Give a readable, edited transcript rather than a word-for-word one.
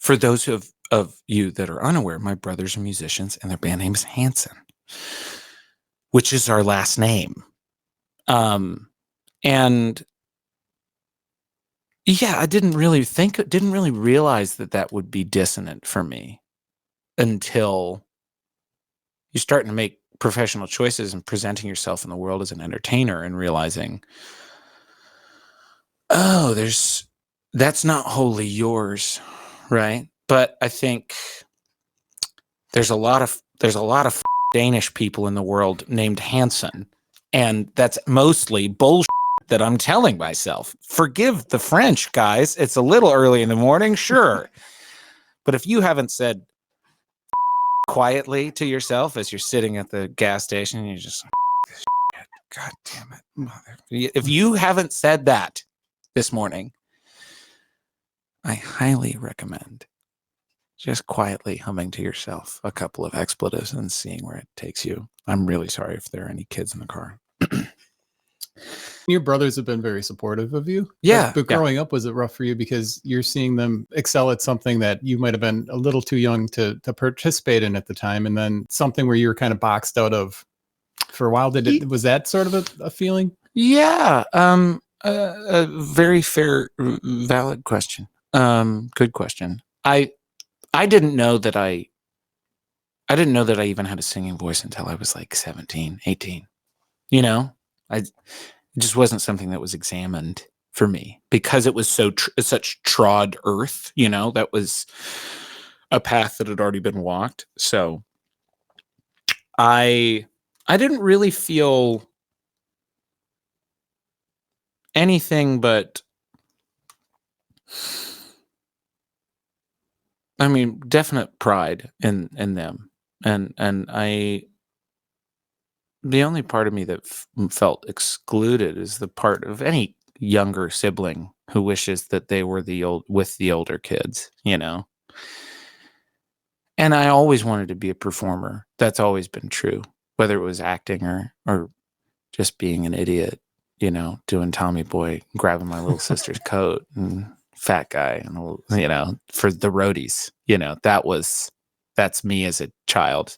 For those of you that are unaware, my brothers are musicians, and their band name is Hanson, which is our last name. And yeah, I didn't really realize that would be dissonant for me until you're starting to make professional choices and presenting yourself in the world as an entertainer and realizing, oh, that's not wholly yours, right? But I think there's a lot of Danish people in the world named Hanson, and that's mostly bullshit that I'm telling myself. Forgive the French, guys. It's a little early in the morning, sure. But if you haven't said quietly to yourself as you're sitting at the gas station, you're just, God damn it, mother. If you haven't said that this morning, I highly recommend just quietly humming to yourself a couple of expletives and seeing where it takes you. I'm really sorry if there are any kids in the car. Your brothers have been very supportive of you. Yeah. But growing up, was it rough for you because you're seeing them excel at something that you might have been a little too young to participate in at the time, and then something where you were kind of boxed out of for a while? Was that sort of a feeling? Yeah. A very fair, valid question. Good question. I didn't know that I even had a singing voice until I was like 17, 18. You know, it just wasn't something that was examined for me because it was such trod earth, you know, that was a path that had already been walked. So I didn't really feel anything but, I mean, definite pride in them. And the only part of me that felt excluded is the part of any younger sibling who wishes that they were with the older kids, you know? And I always wanted to be a performer. That's always been true, whether it was acting or just being an idiot, you know, doing Tommy Boy, grabbing my little sister's coat and fat guy, and, you know, for the roadies, you know, that's me as a child.